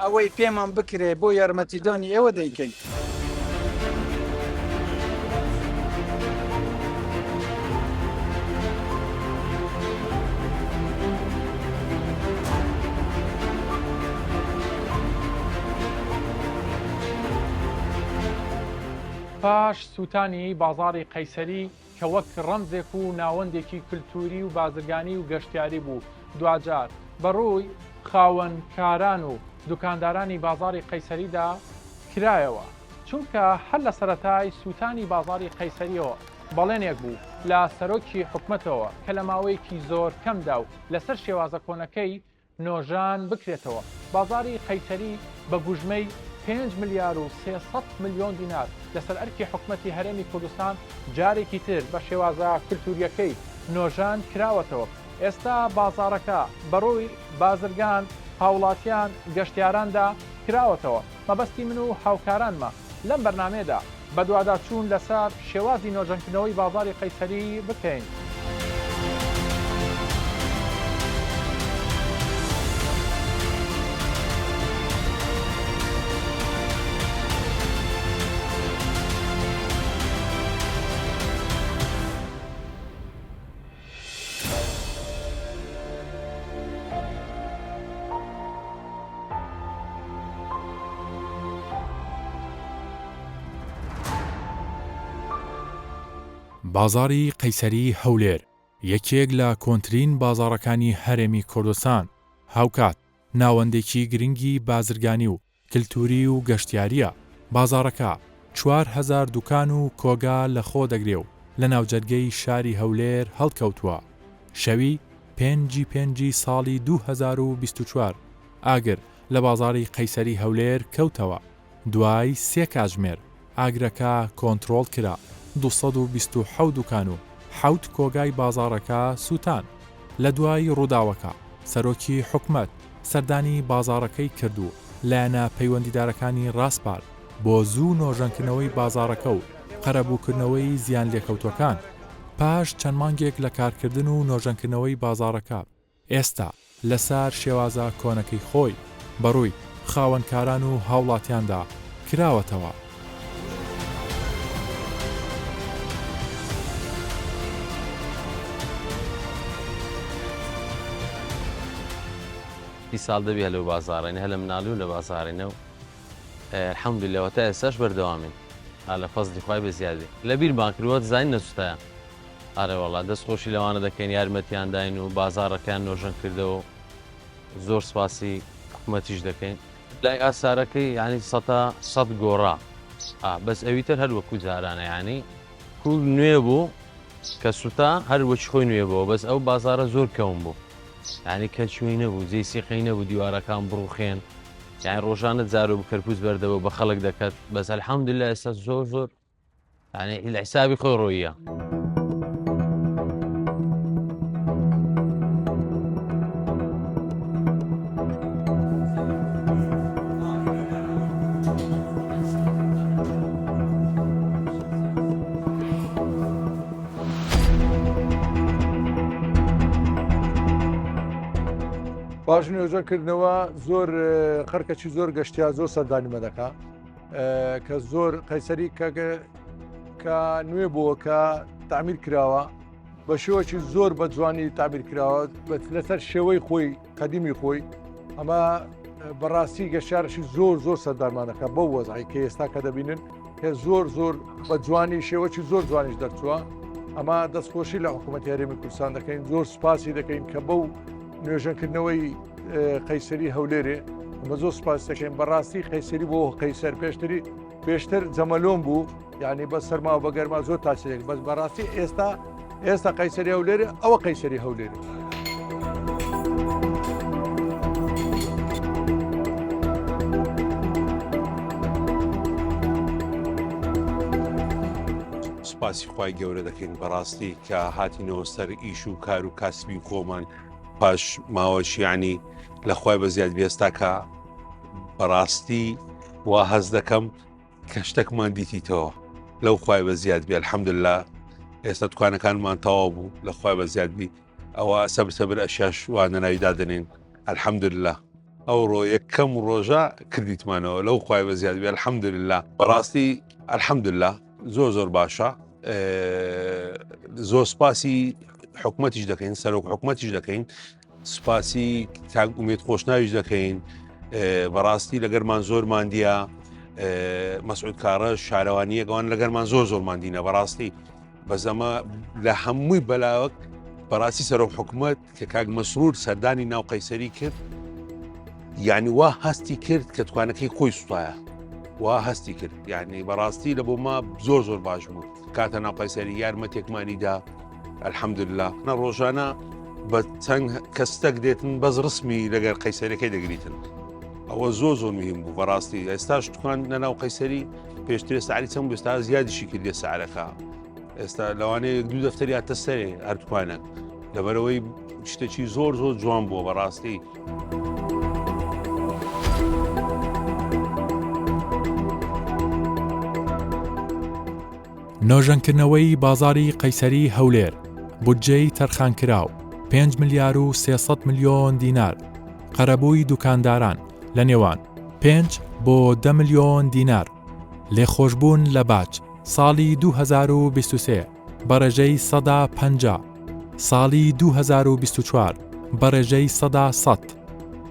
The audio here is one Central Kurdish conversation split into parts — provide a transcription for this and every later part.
ئەوەی پێمان بکرێ بۆ یارمەتیدانی ئێوە دەیکەین. پاش سووتانی بازاڕی قەیسەری کە وەک ڕەمزێک و ناوەندێکی کللتوری و بازرگانی و گەشتیاری بوو، دوجار بەڕووی خاوەنکاران و دوکاندارانی بازاڕی قەیسەریدا کرایەوە، چونکە هەر لە سەرەتای سووتانی بازاڕی قەیسەریەوە بەڵێنێک بوو لە سەرۆکی حکومەتەوە کە لە ماوەیەکی زۆر کەمدا و لەسەر شێوازە کۆنەکەی نۆژان بکرێتەوە. بازاڕی قەیسەری بە گوژمەی 5 ملیار و 300 ملیۆن دینار لەسەر ئەرکی حکومەتی هەرێمی کوردستان جارێکی تر بە شێوازە کللتوریەکەی نۆژان کراوەتەوە. ئێستا بازاڕەکە بەڕووی بازرگان، هاوڵاتیان، گەشتیاراندا کراوەتەوە. مەبەستی من و هاوکارانمە لەم بەرنامێدا بە دوواداچوون لەسەر شێوازی نۆژەنکردنەوەی بازاڕی قەیسەری بکەین. بازاڕی قەیسەری هەولێر یەکێک لە کۆنترین بازاڕەکانی هەرێمی کوردستان، هاوکات ناوەندێکی گرنگی بازرگانی و کللتوری و گەشتیاریە. بازاڕەکە 4,000 دوکان و کۆگا لە خۆ دەگرێ و لە ناوجەرگەی شاری هەولێر هەڵکەوتووە. شەوی 5 ساڵی 2024 ئاگر لە بازاڕی قەیسەری هەولێر کەوتەوە. دوای 3 کاتژمێر ئاگرەکە کۆنتڕۆڵ کرا. 227 دوکان و 7 کۆگای بازاڕەکە سووتان. لە دوای ڕووداوەکە سەرۆکی حکومەت سەردانی بازاڕەکەی کردو لایەنە پەیوەندیدارەکانی ڕاستپار بۆ زوو نۆژەنکردنەوەی بازاڕەکە و قەرەبووکردنەوەی زیان لێکەوتوەکان. پاش چەند مانگێک لە کارکردن و نۆژەنکردنەوەی بازاڕەکە ئێستا لەسەر شێوازە کۆنەکەی خۆی بەڕووی خاوەنکاران و هاوڵاتیاندا کراوەتەوە. ساڵ دەبێ لەو بازاڕێنە هە لە مناڵی و لە بازاڕێنە و الحەمدولillah تا ئێستاش بەردەوامین لە فەزلی خوای بە زیادی لە بیر بانکردووە دزانی نەسووتایە. ئارە وەڵا دەستخۆشی لەوانە دەکەین، یارمەتیان داین و بازاڕەکان نۆژەن کردەوە. زۆر سپاسی حکومەتیش دەکەین. لای ئاسارەکەی ینی 100 گۆڕا، بەس ئەویتر هەر وەکو جارانە، ینی کوڵ نوێ بوو کە سوتا هەر وەچ خۆی نوێ بووە، بەس ئەو بازارە زۆر کەون بوو، یعنی کەچووی نەبوو، جێی سیقەی نەبوو، دیوارەکان بڕوخێن، یعنی ڕۆژانە جارو بکەرپوز بەردەوە بە خەڵک دەکات. بەس الحەمدولillah ئێستا زۆر یعنی لە حیسابی خۆی ڕۆیە. باش نوێژەکردنەوە زۆر خەرکەی زۆر گەشتیا زۆر سەردانیمە دەکا کە زۆر قەیسەری کە نوێ بووە کە تعمیر کراوە بە شێوەی زۆر بە جوانی تعمیر کراوە لەسەر شێوەی خۆی قەدیمی خۆی. ئەمە بەڕاستی گەشتارشی زۆر سەردارمانەکە بەو وەزعی کە ئێستا کە دەبینن کە زۆر بە جوانی شێوەی زۆر جوانیش دەرچووە. ئەمە دەستخۆشی لە حکوومەتی هەرێمی کوردستان دەکەین، زۆر سوپاسی دەکەین کە بەو نوێژەکردنەوەی قەیسەری هەولێرێ ئەمە زۆر سوپاس دەکەین. بەڕاستی قەیسەری بۆ قەیسەر پێشتر جەمەلۆم بوو، یعنی بە سەرما و بە گەرما زۆر تاسیێک، بەس بەڕاستی ئێستا قەیسەری هەولێرە، ئەوە قەیسەری هەولێرە. سوپاسی خوای گەورە دەکەین بەڕاستی کە هاتینەوە سەر ئیش و کار و کاسبی خۆمان پاش ماوەش، یعنی لە خوای بە زیاد بێستا کە بەڕاستی وا هەز دەکەم کە شتێکمان دیتیتەوە لەو خوای بە زیاد بێ. الحەمدولillah ئێستا دوکانەکانمان تەواو بوو، لە خوای بە زیادبی ئەوە سەبر ئەشیاش وانە ناویدا دەنێن. الحەمدولillah ئەوڕۆ یەکەم ڕۆژە کردیتمانەوە لەو خوای بە زیاد بێ الحەمدولله بەڕاستی الحەمدولله زۆر باشە زۆر سپاسی حکومەتیش دەکەین سەرۆک حکومەتیش دەکەین سپاسی ئومێد خۆشناویش دەکەین بەڕاستی لەگەرمان زۆرمان دیە مەسعود کارە شارەوانیەکەوان لەگەرمان زۆرمان دینە بەڕاستی بەزەمە لە هەمووی بەلاوەک بەڕاستی سەرۆک حکومەت کە کاک مەسرور سەردانی ناو قەیسەری کرد یعنی وا هەستی کرد کە توانەکەی خۆی سوتایە وا هەستی کرد یعنی بەڕاستی لە بۆ ما زۆر باش بوو کاتە ناو قەیسەری یارمەتێکمانیدا الحەمدولله نە ڕۆژانە بە چەند کەستەک دێتن بەس ڕسمی لەگەر قەیسەرەکەی دەگریتن ئەوە زۆر مهم بوو بەڕاستی ئێستاش توان لەناو قەیسەری پێشتر سعری چەند ئێستا زیادیشی کردێ سعرەکە ئێستا لەوانەیە دوو دەفتەری هاتە سەرێ هەرتوانە لەبەرەوەی شتێکی زۆر جوان بووە بەڕاستی. نۆژەنکردنەوەی بازاری قەیسەری هەولێر بودجەی تەرخانکراو 5 ملیار و 300 میلیۆن دینار قەرەبووی دوکانداران لە نێوان 5 بۆ 10 میلیۆن دینار لێخۆشبوون لە باج ساڵی 2023 بەڕێژەی 150 ساڵی 2024 بەڕێژەی 100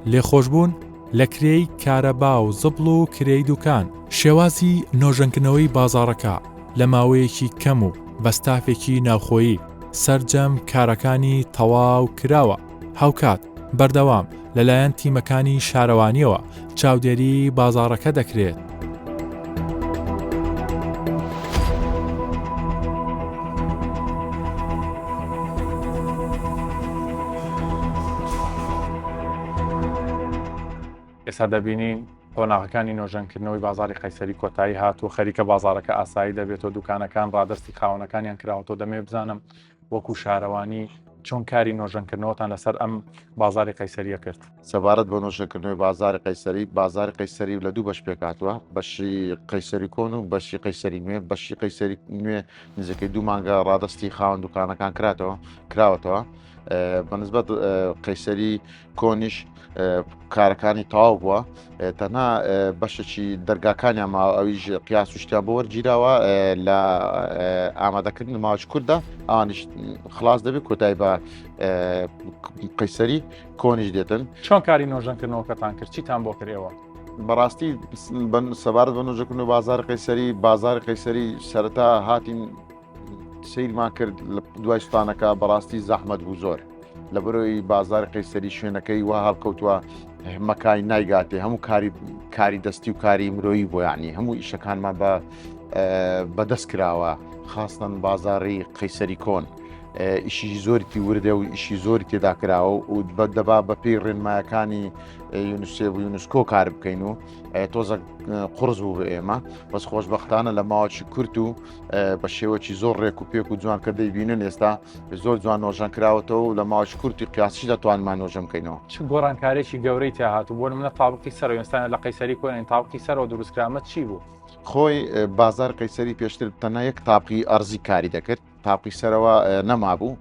لێخۆشبوون لە کرێی کارەبا و زبڵ و کرێی دوکان شێوازی نۆژەنکردنەوەی بازاڕەکە لە ماوەیەکی کەم و بەستافێکی ناوخۆیی سەرجەم کارەکانی تەواو کراوە هاوکات بەردەوام لەلایەن تیمەکانی شارەوانیەوە چاودێری بازاڕەکە دەکرێت. ئێستا دەبینین قۆناغەکانی نۆژەنکردنەوەی بازاری قەیسەری کۆتایی هاتووە خەریکە بازارەکە ئاسایی دەبێتەوە دوکانەکان ڕادستی خاوەنەکانیان کراوەتەوە دەمێ بزانم وەکو شارەوانی چۆن کاری نۆژەنکردنەوەتان لەسەر ئەم بازاری قەیسەریە کرد. سەبارەت بە نۆژەنکردنەوەی بازاری قەیسەری لە دوو بەش پێکاتوە بەشی قەیسەری کۆن و بەشی قەیسەری نوێ بەشی قەیسەری نوێ نزیکەی 2 مانگە ڕادستی خاوەن دوکانەکان کراوەتەوە بەنسبەت قەیسەری کۆنیش کارەکانی تەواو بووە تەنها بەشێکی دەرگاکانیان ماوە ئەویش قیاس و شتیان بۆ وەرگیراوە لە ئامادەکردن ماوەی کووردا ئەوانیش خلاص دەبێت کۆتایی بە قەیسەری کۆنیش دێتن. چۆن کاری نۆژەنکردنەوەکەتان کرد چیتان بۆ کردەوە؟ بەڕاستی سەبارەت بە نۆژەنکردن و بازاری قەیسەری سەرەتا هاتین سیرمان کرد لە دوای سوتانەکە بەڕاستی زەحمەت بوو زۆر لە بەرەوەی بازاری قەیسەری شوێنەکەی وا هەڵکەوتووە مەکای نایگاتێ هەموو کاری دەستی و کاری مرۆیی بۆ یعنی هەموو ئیشەکانمان بەدەست کراوە خاستن بازاری قەیسەری کۆن ئیشی زۆری وردە و ئیشی زۆری تێدا کراوە و دەبا بە پێی ڕێنمایەکانی یونسێ و یونسکۆ کار بکەین و تۆزە قڕز بوو بە ئێمە بەس خۆشبەختانە لە ماوەی کورت و بە شێوەکی زۆر ڕێک و پێک و جوان کە دەیبینن ئێستا زۆر جوان نۆژەن کراوەتەوە و لە ماوەی کورتی قیاسی دەتوانمان نۆژەم بکەینەوە. چ گۆڕانکارێکی گەورەی تیا هاتوو بۆ منە تابقی سەرەوە ئێستانە لە قەیسەری کۆنین تابقی سەرەوە دروستکرامەت چی بوو؟ خۆی بازار قەیسەری پێشتر تەنها یەک تاپقی ئەرزی کاری دەکرد تاپقی سەرەوە نەمابوو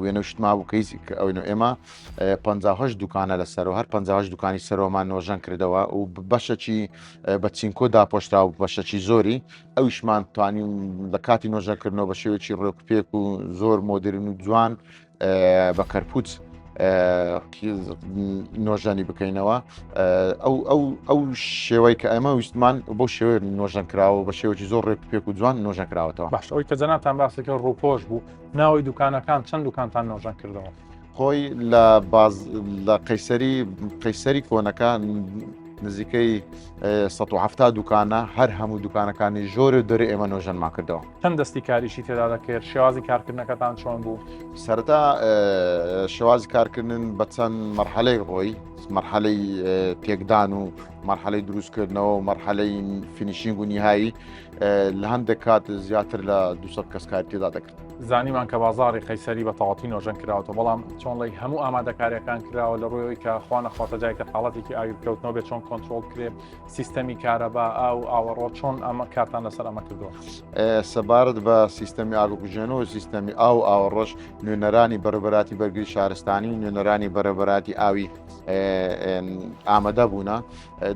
وێنەشت مابوو کەیزی ئەوین و ئێمە 58 دوکانە لەسەرەوە هەر 58 دوکانی سەرۆمان نۆژەن کردەوە و بەشەکی بە چینکۆ داپۆشرا و بەشەکی زۆری ئەویشمان توانین لە کاتی نۆژەنکردنەوە بە شێوەیەکی ڕێکوپێک و زۆر مۆدرن و جوان بە کەرپوت نۆژانی بکەینەوە ئەو شێوەی کە ئەمە ویستمان بۆ شێوەیە نۆژەن کراوە بە شێوەی زۆر ڕێک و جوان نۆژەن کراوەتەوە. باش ئەوی کە جەنابتان باسەکە ڕووپۆش بوو ناوی دوکانەکان چەند دوکانتان نۆژەن کردەوە؟ خۆی لە قەیسەری کۆنەکە نزیکەی 170 دوکانە هەر هەموو دوکانەکانی ژۆرە دەرێ ئێمە نۆژەنمان کردەوە. چەند دەستی کاریشی تێدا دەکرد شێوازی کارکردنەکەتان چۆن بوو؟ سەرەتا شێوازی کارکردن بە چەند مەرحەلەی ڕۆی مەرحەلەی تێکدان و مەرحەلەی دروستکردنەوە و مەرحەلەی فینیشینگ و نیهایی لە هەندێک کات زیاتر لە 200 کەس کاری تێدا دەکرد. زانیمان کە بازاری قەیسەری بە تەواوی نۆژەن کراوەتەوە بەڵام چۆن لەی هەموو ئامادەکاریەکان کراوە لە ڕۆیەوەی کە خوا نەخواتە جایکە حاڵەتێکی ئاگرکەوتنەوە بێت چۆن کۆنتترۆل کرێ سیستەمی کارەبا ئاوەڕۆ چۆن ئەمە کارتان لەسەر ئەمە کردووە؟ سەبارەت بە سیستەمی ئاگرکوژێنەوە سیستەمی ئاوەڕۆژ نوێنەرانی بەرەبەراتی بەرگری شارستانی و نوێنەرانی بەرەبەراتی ئاوی ئامادە بوونا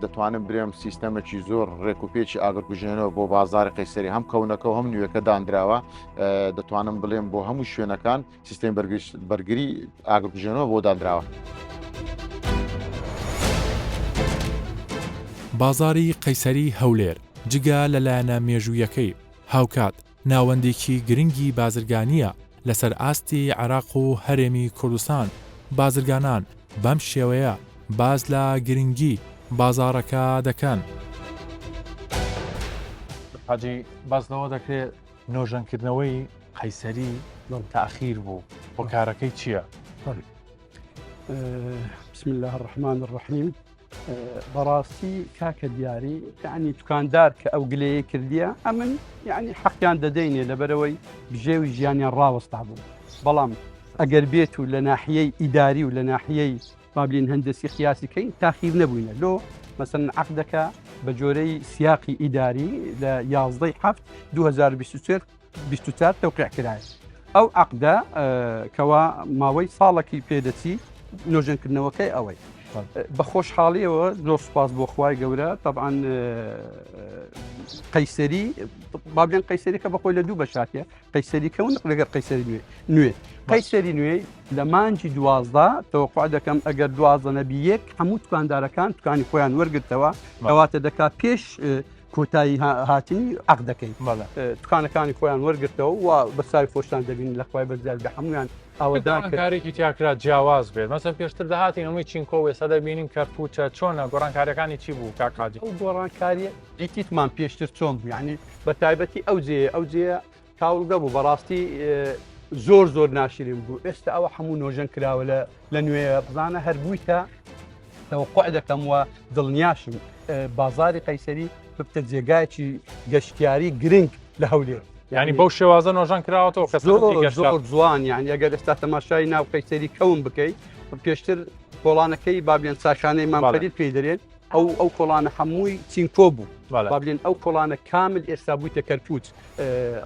دەتوانم برێم سیستەمێکی زۆر ڕێکوپێکی ئاگرکوژێنەوە بۆ بازاری قەیسەری هەم کەونەکە و هەم نوێەکە دانراوە دەتوانم بڵێم بۆ هەموو شوێنەکان سیستەم بەرگری ئاگرکوژێنەوە بۆ دانراوە. بازاری قەیسەری هەولێر جگا لەلایەنە مێژوویەکەی هاوکات ناوەندێکی گرنگی بازرگانیە لەسەر ئاستی عێراق و هەرێمی کوردستان. بازرگانان بەم شێوەیە باز لە گرنگی بازارەکە دەکەن. حاجی بازنەوە دەکرێت نۆژەنکردنەوەی قەیسەری تاخیر بوو بۆ کارەکەی چییە؟ بسم الله الرحمن الرحیم بەڕاستی کاکە دیاری یعنی توکاندار کە ئەو گلەیە کردیە ئەمن یعنی حەقیان دەدەینێ لەبەرەوەی بژێوی ژیانیان ڕاوەستا بوو بەڵام ئەگەر بێت و لە ناحیەی ئیداری و لە ناحیەی بابلین هەندسی خیاسیکەین تاخیر نەبووینە لۆ مەسەن عەقدەکە بە جۆرەی سیاقی ئیداری لە 11/7/2024 تەوقیع کرایە ئەو عەقدە کەوا ماوەی ساڵێکی پێدەچی نۆژەنکردنەوەکەی ئەوەی بە خۆشحاڵیەوە زۆر سوپاس بۆ خوای گەورە طبعاً قەیسەری بابلێن قەیسەریکە بەخۆی لە دوو بەشاتێ قەیسەریکەون لەگەر قەیسەری نوێ قەیسەری نوێ لە مانجی 12 تەوقع دەکەم ئەگەر 12 نەبی یەک هەموو توکاندارەکان توکانی خۆیان وەرگرتەوە ئەواتە دەکا پێش کۆتایی هاتنی عەقدەکەی توکانەکانی خۆیان وەرگرتەوە و بەساوی خۆشتان دەبین لە خوای بەرزال بە هەمویان کارێکی تیاکرا جیاواز بێت مەسەن پێشتر داهاتین هەمووی چینکۆ ێستا دەبینین کەرپوچە چۆنە گۆڕانکاریەکانی چی بوو کاکاجی ئەو گۆڕانکاریە دیتیتمان پێشتر چۆن بوو یعنی بە تایبەتی ئەو جێ کاولگە بوو بەڕاستی زۆر ناشرین بوو ئێستا ئەوە هەموو نۆژەن کراوە لە نوێ بزانە هەر بوویتە تەوقع دەکەم وە دڵنیاشم بازاری قەیسەری ببتە جێگایکی گەشتیاری گرنگ لە هەولێر ینی بەو شێوازە نۆژان کراوەتەوە زۆر جوان یعنی ئەگەر ئێستا تەماشای ناو قەیسەری کەون بکەیت پێشتر کۆڵانەکەی بابلێن ساشانەی مامپەریت پێی دەرێت ئەو کۆڵانە هەمووی چینکۆ بوو بابلێن ئەو کۆڵانە کامل ئێستا بوویتە کەرپوت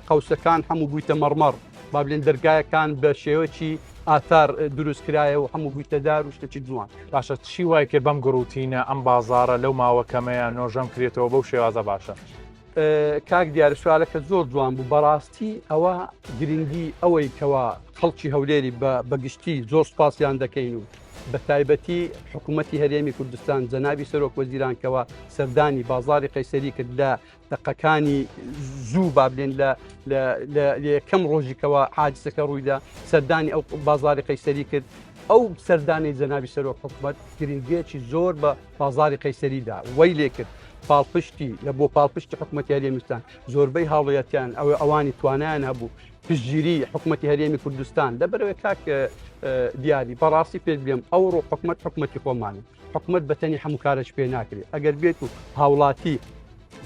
قەوسەکان هەموو بوویتە مەڕمەڕ بابلێن دەرگایەکان بە شێوەکی ئاتار دروستکرایە و هەموو بوویتە دار و شتێکی جوان باشە چی وای کرد بەم گروتینە ئەم بازارە لەو ماوە کەمەیە نۆژەم کرێتەوە بەو شێوازە باشە کاک دیارە سوالەکە زۆر جوان بوو بەڕاستی ئەوە گرنگی ئەوەی کەوا خەڵکی هەولێری بەگشتی زۆر سپاسیان دەکەین و بە تایبەتی حکوومەتی هەرێمی کوردستان جەنابی سەرۆک وەزیرانکەوە سەردانی بازاری قەیسەری کرد لە دقەکانی زوو بابلێن لە یەکەم ڕۆژێکەوە حادسەکە ڕوویدا سەردانی ئەو بازاری قەیسەری کرد ئەو سەردانی جەنابی سەرۆک حکوومەت گرنگێکی زۆر بە بازاری قەیسەریدا وەی لێ کرد پاڵپشتی لە بۆ پاڵپشتی حکوومەتی هەرێمیستان زۆربەی هاوڵەتیان ئەوانی توانیان هەبوو پشتگیری حکوومەتی هەرێمی کوردستان لەبەرەوەی کاک دیاری بەڕاستی پێ بێم ئەوڕۆ حکوومەتی خۆمانە حکوومەت بەتەنی هەموو کارش پێ ناکرێت ئەگەر بێت و هاوڵاتی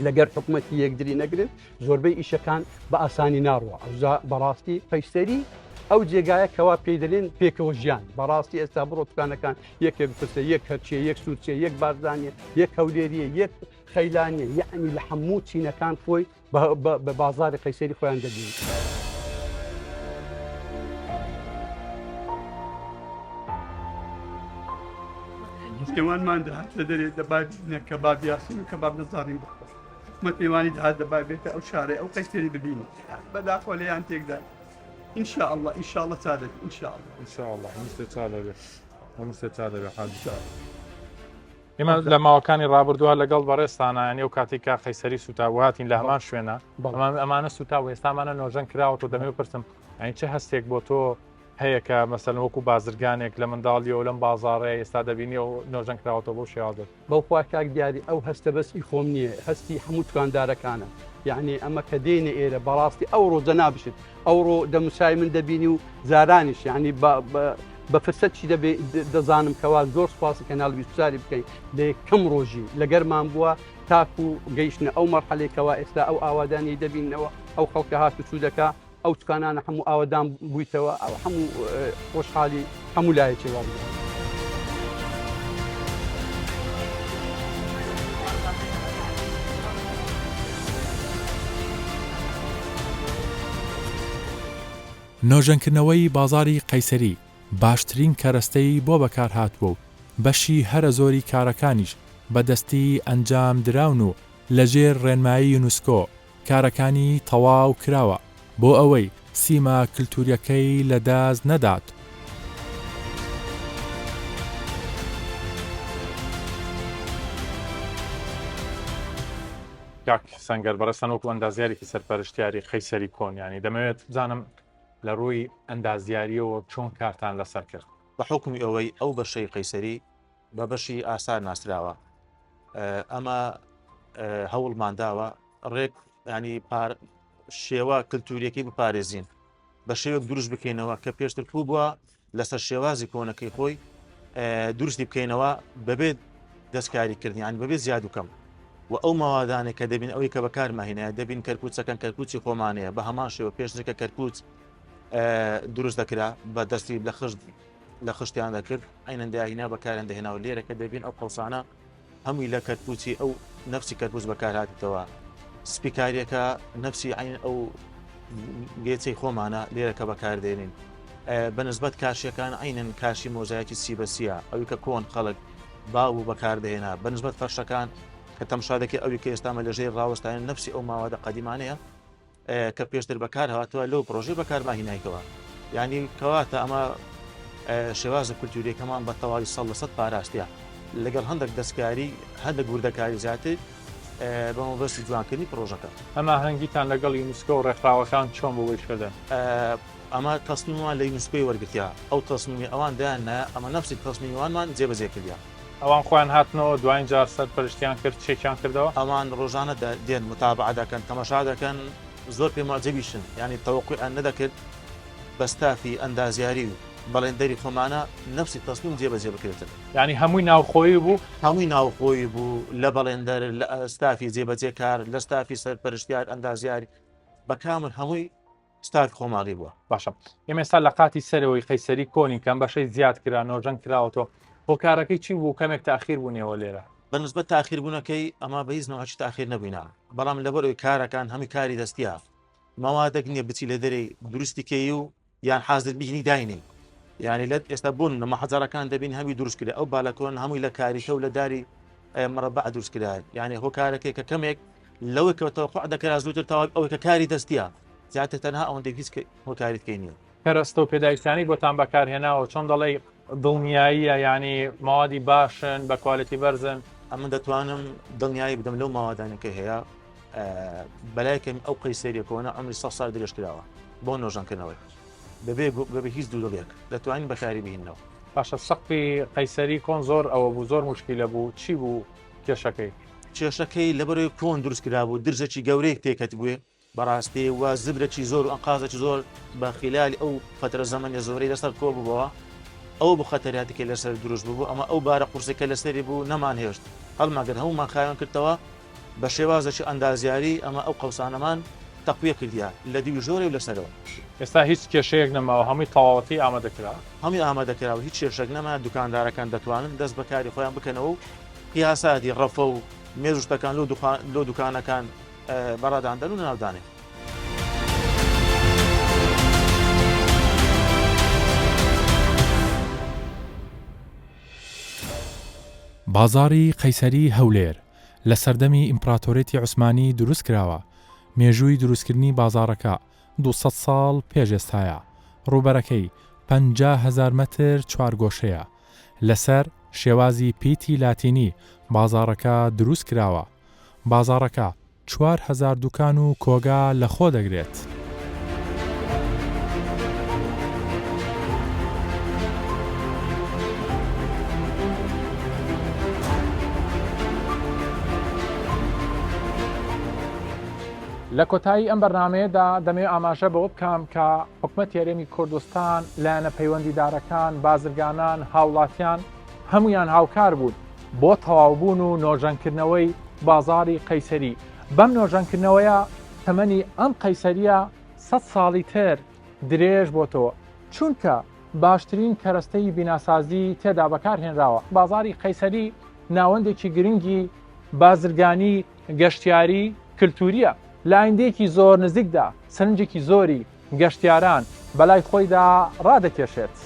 لەگەر حکوومەتی یەکدری نەگرن زۆربەی ئیشەکان بە ئاسانی ناڕوە بەڕاستی قەیسەری ئەو جێگایە کەوا پێی دەڵێن پێکەوە ژیان بەڕاستی ئێستا بڕۆ توکانەکان یەکێ بپرسە یەک هەرچیە یەک سوورچێ یەک بارزانیە یەک هەولێریە یەک خەیلانیە یعنی لە هەموو چینەکان خۆی بە بازاری قەیسەری خۆیان دەبین. پێوانمان دەهات لە دەرێت دەبابینە کەباب یاسین و کەباب نەزانین حکوومەت پێوانی دەهات دەبا بێتە ئەو شارێ ئەو قەیسەری ببینی بەداخۆ لەیان تێکدا إن شاء الله تعالى إن شاء الله مستعد ئێمە لە ماوەکانی ڕابردووە لەگەڵ بەڕێستانە ینی ئەو کاتێکا قەیسەری سوتاوهاتین لە هەمان شوێنە ئەمانە سوتاوە ئێستامانە نۆژەن کراوە تۆ دەمێ بپرسم ئەین چه هەستێک بۆ تۆ هەیە کە مەسەلەن وەکو بازرگانێک لە منداڵیەوە لەم بازاڕەیە ئێستا دەبینی و نۆژەن کراوەتەوە بۆ شێوازە بەو خوا کاک دیاری ئەو هەستە بەسی خۆم نییە هەستی هەموو توکاندارەکانە یعنی ئەمە کە دێنە ئێرە بەڕاستی ئەو ڕۆ جەنابشت ئەو ڕۆ دەموسای من دەبینی و زارانیش یعنی بە فرسەتی دەزانم کەوا زۆر سپاسی کەناڵ بیستاری بکەین لە کەم ڕۆژی لەگەرمان بووە تاکو و گەیشتنە ئەو مەرحەلێکەوە ئێستا ئەو ئاوادانی دەبینەوە ئەو خەڵکە هاتو چوودەکە ئەو توکانانە هەموو ئاوادان بوویتەوە ئەو هەموو خۆشحالی هەموو لایەکی وەڵ نۆژەنکردنەوەی بازاری قەیسەری باشترین کەرەستەی بۆ بەکار هاتووە و بەشی هەرە زۆری کارەکانیش بەدەستی ئەنجام دراون و لەژێر ڕێنمایی یونسکۆ کارەکانی تەواو کراوە بۆ ئەوەی سیما کللتوریەکەی لەداز نەدات. کاک سەنگەر بەڕێستان وەکو ئەندازیارێکی سەرپەرشتیاری قەیسەری کۆنیانی دەمەوێت بزانم لە ڕووی ئەندازیاریەوە چۆن کارتان لەسەر کرد. بە حکمی ئەوەی ئەو بەشەی قەیسەری بە بەشی ئاسار ناسراوە ئەمە هەوڵمانداوە ڕێک ینی شێوە کللتوریەکەی بپارێزین بە شێوەک دروست بکەینەوە کە پێشتر پوو بووە لەسەر شێوازی کۆنەکەی خۆی دروستی بکەینەوە بەبێت دەستکاری کردنی ینی بەبێت زیاد و کەم و ئەو ماوادانێک کە دەبین ئەوەی کە بەکارمەهێنەیە دەبین کەرکوچەکەن کەرکوچی خۆمانەیە بە هەمان شێوە پێشترکە کەرکوچ دروست دەکرا بە دەستی لە خشتیان دەکرد ئەینەنداهینا بەکاران دەهێناوە لێرە کە دەبین ئەو قەوسانە هەمووی لە کەرکوچی ئەو نەفسی کەرکوچ بەکارهاتیتەوە سپیکاریەکە نەفسی عین ئەو گێچەی خۆمانە لێرە کە بەکاردێنین بەنسبەت کاشیەکان عینن کاشی مۆزایەکی سیبەسیە ئەوی کە کۆن خەڵک باو بەکاردێنا بەنسبەت فەرشەکان کە تەمشادەکە ئەوی کە ئێستامە لەژێر ڕاوەستانە نەفسی ئەو ماوەدە قەدیمانەیە کە پێشتر بەکار هاتووە لەو پرۆژێ بەکارماهینایکەوە یعنی کەواتە ئەمە شێوازە کولتوریەکەمان بە تەواوی 100% پاراستیە لەگەڵ هەندێک دەستکاری هەندێک گوردەکاری زیاتر بە مەبەستی جوانکردنی پرۆژەکە. ئەمە هەنگیتان لەگەڵ یونسکۆ و ڕێکخراوەکان چۆن بۆی شدەن؟ ئەمە تەسمیمان لە یونسکۆی وەرگرتیا ئەو تەسمیمی ئەوان دایانە ئەمە نەفسی تەسمیمیوانمان جێبەجێ کردیا. ئەوان خۆیان هاتنەوە دوایین جار سەرپەرشتیان کرد چێکیان کردەوە؟ ئەوان ڕۆژانە دێن متابعە دەکەن تەماشا دەکەن زۆر پێ معجەبیشن ینی تەوەقوعیان نەدەکرد بە ستافی ئەندازیاری و بەڵێندەری خۆمانە نەفسی تەسمیم جێبەجێ بکرێتن. ینی هەمووی ناوخۆیی بوو؟ هەمووی ناوخۆیی بوو لە بەڵێندەر لە ستافی جێبەجێ کار لە ستافی سەرپەرشتیار ئەندازیاری بەکامل هەمووی ستافی خۆماڵی بووە. باشە ئێمە ئێستا لە قاتی سەرەوەی قەیسەری کۆنی کەم بەشەی زیاد کرا نۆژەنگ کراوەتەوە هۆکارەکەی چی بوو کەمێک تاخیر بوونەوە لێرە؟ بەنسبەت تاخیر بوونەکەی ئەمە بە هیچ نەوەی تاخیر نەبووینە بەڵام لەبەرەوەی کارەکان هەمی کاری دەستیە مەوادێک نییە بچی لە دەرەی دروستیکەی و یان حازت بینی داینی یعنی لە ئێستا بوون لە مەحەجارەکان دەبین هەمی دروستکرێ ئەو بالاکۆن هەمووی لە کاریکە و لە داری مەرەبع دروستکرا یعنی هۆکارەکەی کە کەمێک لەوەی کەوتەوە دەکرا زووتر تەواو ئەوەی کە کاری دەستیە زیاتر تەنها ئەوەندەی هیچ هۆکاریتکەی نییە. پەرستە و پێداویستانی بۆتان بەکارهێناوە چۆن دەڵێ دڵنیاییە ینی ماوادی باشن بە کوالیتی بەرزن؟ ئەمە دەتوانم دڵنیایی بدەم لەو ماوادانەکە هەیە بەلایکەم ئەو قەیسەریە کۆنە ئەمری 100 سال درێژ کراوە بۆ نۆژەنکردنەوەی بەبێ هیچ دوودڵێک دەتوانین بەکاری بهێنەوە. باشە سەقفی قەیسەری کۆن زۆر ئەوە بوو زۆر مشکیلە بوو چی بوو کێشەکەی؟ کێشەکەی لەبەرەوەی کۆن دروست کرا بوو درزەکی گەورەیەک تێکەت بووێ بەڕاستی وە زبرەی زۆر و ئەنقازێکی زۆر بە خلالی ئەو فترە زەمەنی زۆرەی لەسەر کۆ بووەوە ئەو بۆ خەتەراتێکی لەسەر دروست بوو ئەمە ئەو بارە قورسەکە لەسەری بوو نەمان هێشت هەڵماگەر هەمومان خایۆن کردەوە بە شێوازەکی ئەندازیاری ئەمە ئەو قەوسانەمان تەقویە کردیا لە دیوی ژۆرە و لەسەرەوە. ئێستا هیچ کێشەیەک نەماوە هەمووی تەواوەتی ئامادەکرا هەمووی ئامادەکراوە هیچ کێشەک نەما دوکاندارەکان دەتوانن دەست بەکاری خۆیان بکەنەوە و قیاساتی ڕەفە و مێژوشتەکان لۆ دوکانەکان بەڕاداندەن و ناودانێت. بازاری قەیسەری هەولێر لە سەردەمی ئیمپراتۆرێتی عوسمانی دروست کراوە مێژووی دروستکردنی بازارەکە 200 ساڵ پێش ئێستایە ڕوبەرەکەی 50,000 مەتر چوارگۆشەیە لەسەر شێوازی پیتی لاتینی بازارەکە دروست کراوە بازارەکە 4,000 دوکان و کۆگا لەخۆ دەگرێت. لە کۆتایی ئەم بەرنامەیەدا دەمەوێت ئاماژە بەوە بکەم کە حکومەت یاریێمی کوردستان لایەنە پەیوەندیدارەکان بازرگانان هاوڵاتیان هەمویان هاوکار بوون بۆ تەواوبوون و نۆژەنکردنەوەی بازاری قەیسەری. بەم نۆژەنکردنەوەیە تەمەنی ئەم قەیسەریە 100 ساڵی تر درێژ بۆتەوە چونکە باشترین کەرەستەی بیناسازی تێدا بەکارهێنراوە. بازاری قەیسەری ناوەندێکی گرنگی بازرگانی گەشتیاری کللتوریە. لە ئایندەیەکی زۆر نزیکدا سەرنجێکی زۆری گەشتیاران بەلای خۆیدا ڕادەکێشێت.